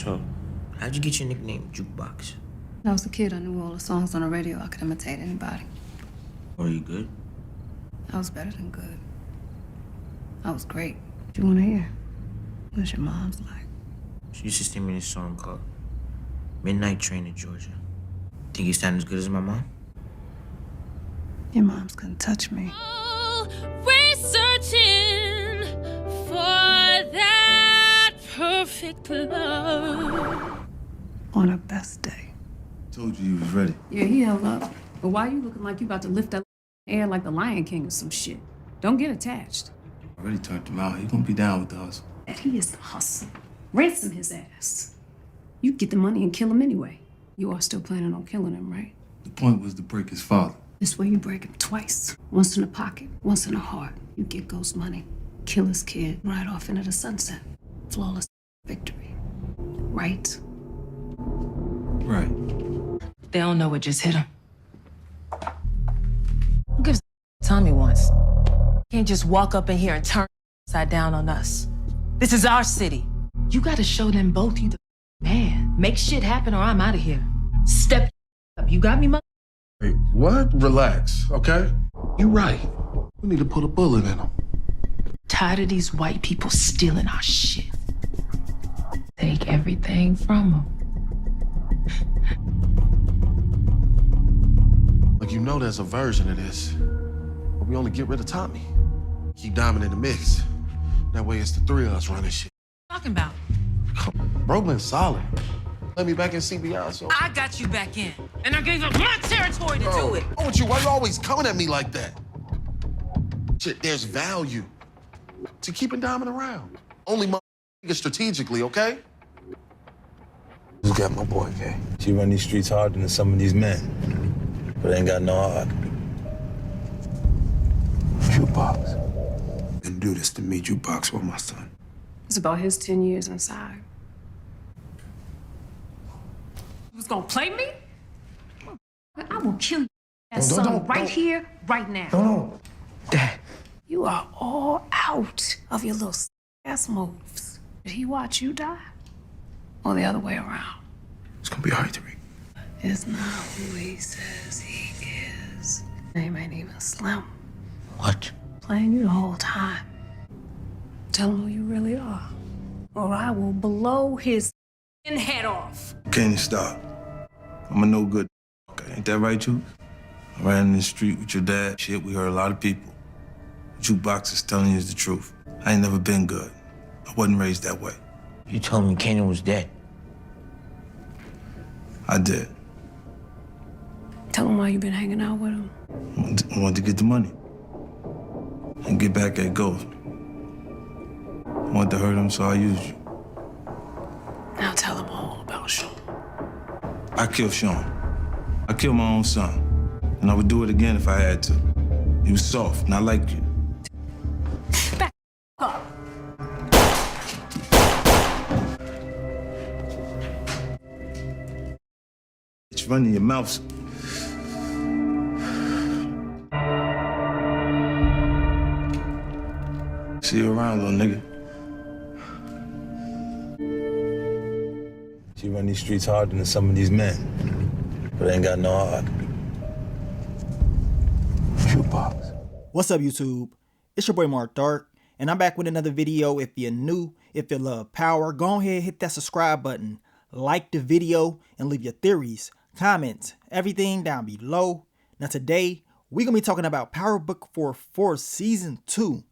So, how'd you get your nickname, Jukebox? When I was a kid, I knew all the songs on the radio. I could imitate anybody. Are you good? I was better than good. I was great. Do you want to hear? What's your mom's like? She used to sing me this song called Midnight Train to Georgia. Think you sound as good as my mom? Your mom's couldn't touch me. We're searching for that perfect love. On her best day. Told you was ready. Yeah, he held up. But why you looking like you about to lift that air like the Lion King or some shit? Don't get attached. I already turned him out. He gonna be down with the hustle. That he is the hustle. Ransom his ass. You get the money and kill him anyway. You are still planning on killing him, right? The point was to break his father. This way you break him twice. Once in the pocket, once in the heart. You get ghost money, kill his kid, ride off into the sunset. Flawless victory. Right? Right. They don't know what just hit him. Who gives a Tommy wants? Can't just walk up in here and turn upside down on us. This is our city. You gotta show them both you the man. Make shit happen or I'm out of here. Step up. You got me, mother? Hey, what? Relax, okay? You right. We need to put a bullet in him. Tired of these white people stealing our shit. Take everything from them. Like, you know there's a version of this, but we only get rid of Tommy. Keep Diamond in the mix. That way it's the three of us running shit. Talking about? Bro been solid. Let me back in CBI, so... I got you back in, and I gave up my territory to do it. Oh, with you, why you always coming at me like that? Shit, there's value to keeping Diamond around. Only my strategically, okay? Just got my boy, Kay. She run these streets harder than some of these men, but ain't got no heart. Jukebox. Didn't do this to me, Jukebox, with my son. It's about his 10 years inside. You was gonna play me? I will kill you, son, right here, right now. No. Dad. You are all out of your little ass moves. Did he watch you die? Or the other way around? It's gonna be all right, Tariq. It's not who he says he is. Name ain't even Slim. What? Playing you the whole time. Tell him who you really are, or I will blow his head off. Can you stop? I'm a no good. Okay, ain't that right, you? I ran in the street with your dad. Shit, we heard a lot of people. Jukebox is telling you the truth. I ain't never been good. I wasn't raised that way. You told me Canyon was dead. I did. Tell him why you been hanging out with him. I wanted to get the money and get back at Ghost. I wanted to hurt him, so I used you. Now tell him all about Sean. I killed Sean. I killed my own son. And I would do it again if I had to. He was soft, not like you. Back up. It's running your mouth. See you around, little nigga. She run these streets harder than some of these men, but ain't got no heart. Jukebox. What's up, YouTube? It's your boy Mark Dark, and I'm back with another video. If you're new, if you love power, go ahead, hit that subscribe button, like the video, and leave your theories, comments, everything down below. Now today, we're going to be talking about Power Book 4 Season 2.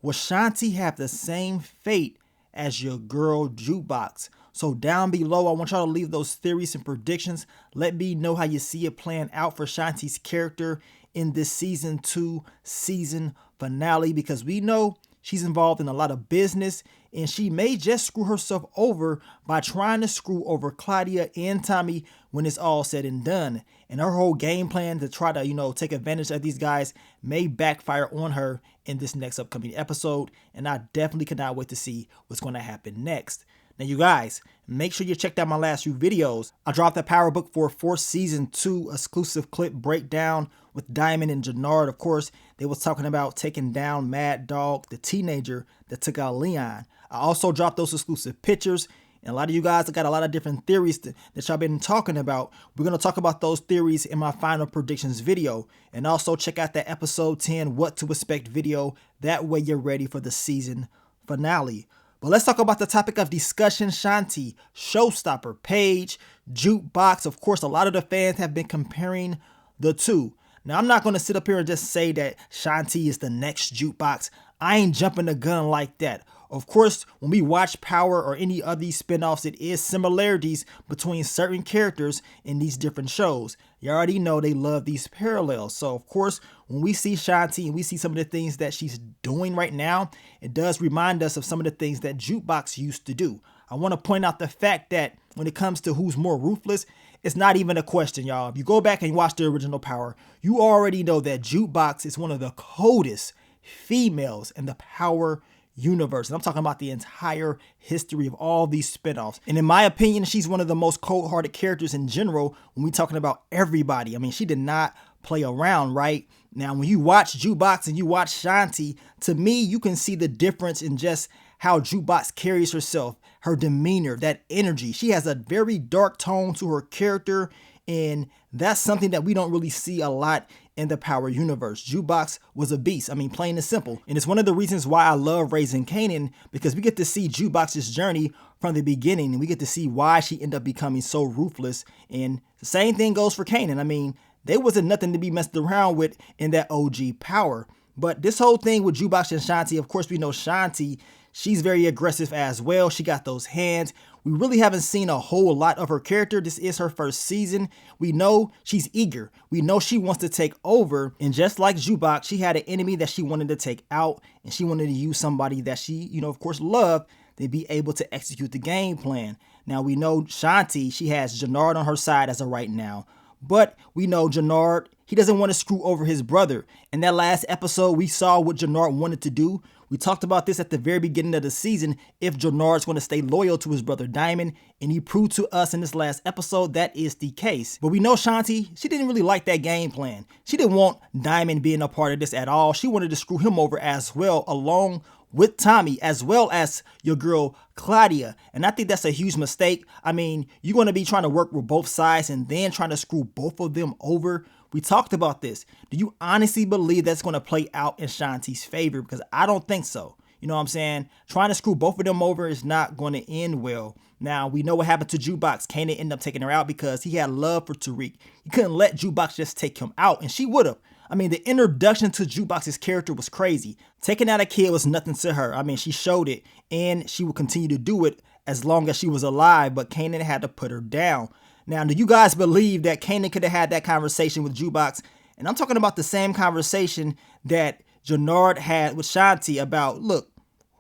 Will Shanti have the same fate as your girl Jukebox? So down below, I want y'all to leave those theories and predictions. Let me know how you see it playing out for Shanti's character in this Season 2 season finale, because we know she's involved in a lot of business and she may just screw herself over by trying to screw over Claudia and Tommy when it's all said and done. And her whole game plan to try to, take advantage of these guys may backfire on her in this next upcoming episode. And I definitely cannot wait to see what's going to happen next. Now, you guys, make sure you check out my last few videos. I dropped the Power Book 4 Season 2 exclusive clip breakdown with Diamond and Jannard. Of course, they was talking about taking down Mad Dog, the teenager that took out Leon. I also dropped those exclusive pictures And a lot of you guys got a lot of different theories that y'all been talking about. We're going to talk about those theories in my final predictions video. And also check out that episode 10 what to expect video. That way you're ready for the season finale. But let's talk about the topic of discussion: Shanti, Showstopper, Paige, Jukebox. Of course, a lot of the fans have been comparing the two. Now, I'm not going to sit up here and just say that Shanti is the next Jukebox. I ain't jumping the gun like that. Of course, when we watch Power or any of these spinoffs, it is similarities between certain characters in these different shows. You already know they love these parallels. So, of course, when we see Shanti and we see some of the things that she's doing right now, it does remind us of some of the things that Jukebox used to do. I want to point out the fact that when it comes to who's more ruthless, it's not even a question, y'all. If you go back and watch the original Power, you already know that Jukebox is one of the coldest females in the Power universe. And I'm talking about the entire history of all these spinoffs. And in my opinion, she's one of the most cold-hearted characters in general when we're talking about everybody. I mean, she did not play around, right? Now, when you watch Jukebox and you watch Shanti, to me, you can see the difference in just how Jukebox carries herself, her demeanor, that energy. She has a very dark tone to her character, and that's something that we don't really see a lot in the Power universe. Jukebox was a beast. I mean, plain and simple. And it's one of the reasons why I love Raising Kanan, because we get to see Jukebox's journey from the beginning, and we get to see why she ended up becoming so ruthless. And the same thing goes for Kanan. I mean, there wasn't nothing to be messed around with in that OG Power. But this whole thing with Jukebox and Shanti, of course, we know Shanti, she's very aggressive as well. She got those hands. We really haven't seen a whole lot of her character. This is her first season. We know she's eager. We know she wants to take over. And just like Jukebox, she had an enemy that she wanted to take out. And she wanted to use somebody that she, of course, loved to be able to execute the game plan. Now, we know Shanti, she has Jannard on her side as of right now. But we know Jannard, he doesn't want to screw over his brother. In that last episode, we saw what Jannard wanted to do. We talked about this at the very beginning of the season, if Jannard's going to stay loyal to his brother Diamond, and he proved to us in this last episode that is the case. But we know Shanti, she didn't really like that game plan. She didn't want Diamond being a part of this at all. She wanted to screw him over as well, along with Tommy, as well as your girl Claudia. And I think that's a huge mistake. I mean, you're going to be trying to work with both sides and then trying to screw both of them over. We talked about this. Do you honestly believe that's going to play out in Shanti's favor? Because I don't think so. You know what I'm saying? Trying to screw both of them over is not going to end well. Now, we know what happened to Jukebox. Kanan ended up taking her out because he had love for Tariq. He couldn't let Jukebox just take him out, and she would have. I mean, the introduction to Jukebox's character was crazy. Taking out a kid was nothing to her. I mean, she showed it, and she would continue to do it as long as she was alive, but Kanan had to put her down. Now, do you guys believe that Kanan could have had that conversation with Jukebox? And I'm talking about the same conversation that Jannard had with Shanti about, look,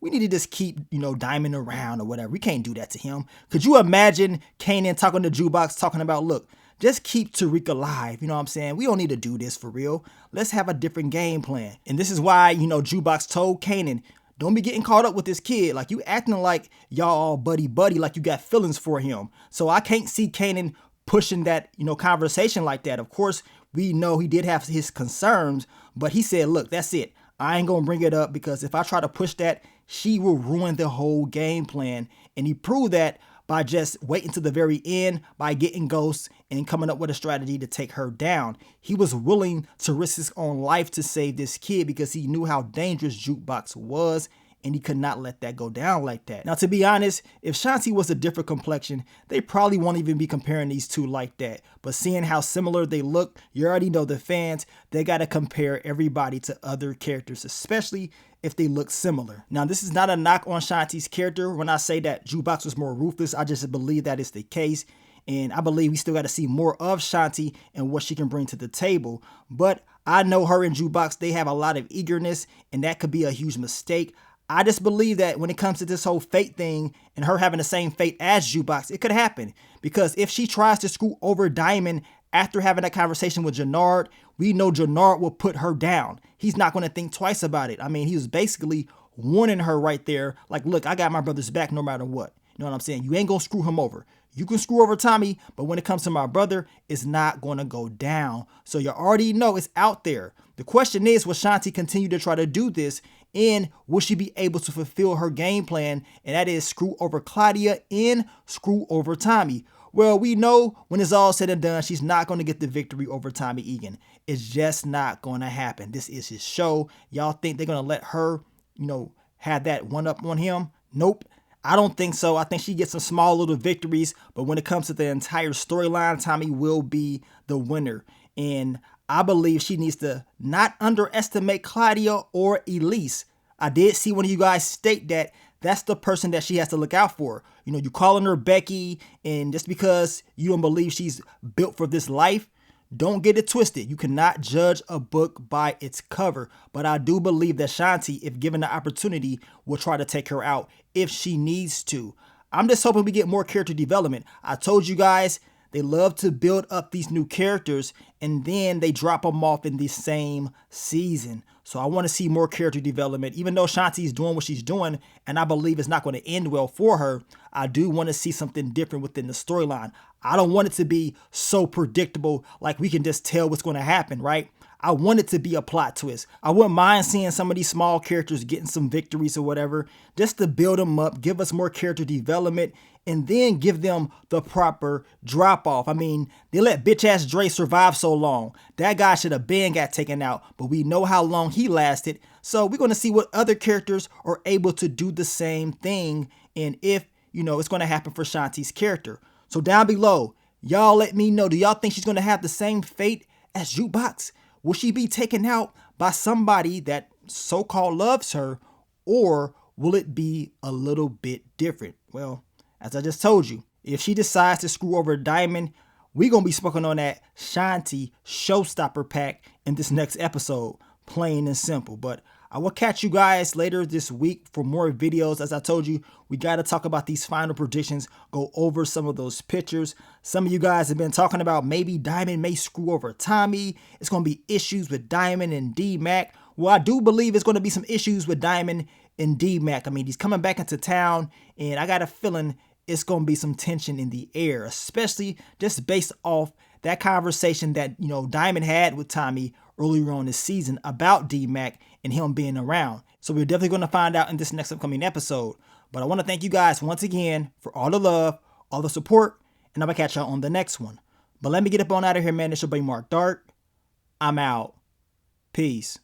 we need to just keep, Diamond around or whatever. We can't do that to him. Could you imagine Kanan talking to Jukebox, talking about, look, just keep Tariq alive. You know what I'm saying? We don't need to do this for real. Let's have a different game plan. And this is why, Jukebox told Kanan, don't be getting caught up with this kid. Like, you acting like y'all all buddy-buddy, like you got feelings for him. So I can't see Kanan pushing that, conversation like that. Of course, we know he did have his concerns, but he said, look, that's it. I ain't gonna bring it up because if I try to push that, she will ruin the whole game plan. And he proved that by just waiting to the very end, by getting Ghost and coming up with a strategy to take her down. He was willing to risk his own life to save this kid because he knew how dangerous Jukebox was, and he could not let that go down like that. Now, to be honest, if Shanti was a different complexion, they probably won't even be comparing these two like that. But seeing how similar they look, you already know the fans, they got to compare everybody to other characters, especially if they look similar. Now, this is not a knock on Shanti's character. When I say that Jukebox was more ruthless, I just believe that is the case. And I believe we still got to see more of Shanti and what she can bring to the table. But I know her and Jukebox, they have a lot of eagerness, and that could be a huge mistake. I just believe that when it comes to this whole fate thing and her having the same fate as Jukebox, it could happen. Because if she tries to screw over Diamond after having that conversation with Jannard, we know Jannard will put her down. He's not going to think twice about it. I mean, he was basically warning her right there, like, look, I got my brother's back no matter what. You know what I'm saying? You ain't going to screw him over. You can screw over Tommy, but when it comes to my brother, it's not going to go down. So you already know it's out there. The question is, will Shanti continue to try to do this And will she be able to fulfill her game plan? And that is screw over Claudia and screw over Tommy. Well, we know when it's all said and done, she's not going to get the victory over Tommy Egan. It's just not going to happen. This is his show. Y'all think they're going to let her, have that one up on him? Nope. I don't think so. I think she gets some small little victories, but when it comes to the entire storyline, Tommy will be the winner. And I believe she needs to not underestimate Claudia or Elise. I did see one of you guys state that that's the person that she has to look out for. You calling her Becky, and just because you don't believe she's built for this life, don't get it twisted. You cannot judge a book by its cover. But I do believe that Shanti, if given the opportunity, will try to take her out if she needs to. I'm just hoping we get more character development. I told you guys, they love to build up these new characters and then they drop them off in the same season. So I want to see more character development. Even though Shanti is doing what she's doing, and I believe it's not going to end well for her, I do want to see something different within the storyline. I don't want it to be so predictable, like we can just tell what's going to happen, right? I want it to be a plot twist. I wouldn't mind seeing some of these small characters getting some victories or whatever, just to build them up, give us more character development, and then give them the proper drop off. I mean, they let bitch ass Dre survive so long. That guy should have been got taken out, but we know how long he lasted. So we're going to see what other characters are able to do the same thing, and if, it's going to happen for Shanti's character. So down below, y'all let me know, do y'all think she's going to have the same fate as Jukebox? Will she be taken out by somebody that so-called loves her, or will it be a little bit different? Well, as I just told you, if she decides to screw over Diamond, we're going to be smoking on that Shanti Showstopper pack in this next episode, plain and simple. But I will catch you guys later this week for more videos. As I told you, we got to talk about these final predictions, go over some of those pictures. Some of you guys have been talking about maybe Diamond may screw over Tommy. It's going to be issues with Diamond and D-Mac. Well, I do believe it's going to be some issues with Diamond and D-Mac. I mean, he's coming back into town, and I got a feeling it's going to be some tension in the air, especially just based off that conversation that, Diamond had with Tommy earlier on this season about D-Mac and him being around. So we're definitely going to find out in this next upcoming episode. But I want to thank you guys once again for all the love, all the support, and I'm going to catch y'all on the next one. But let me get up on out of here, man. It's your boy Mark Dark. I'm out. Peace.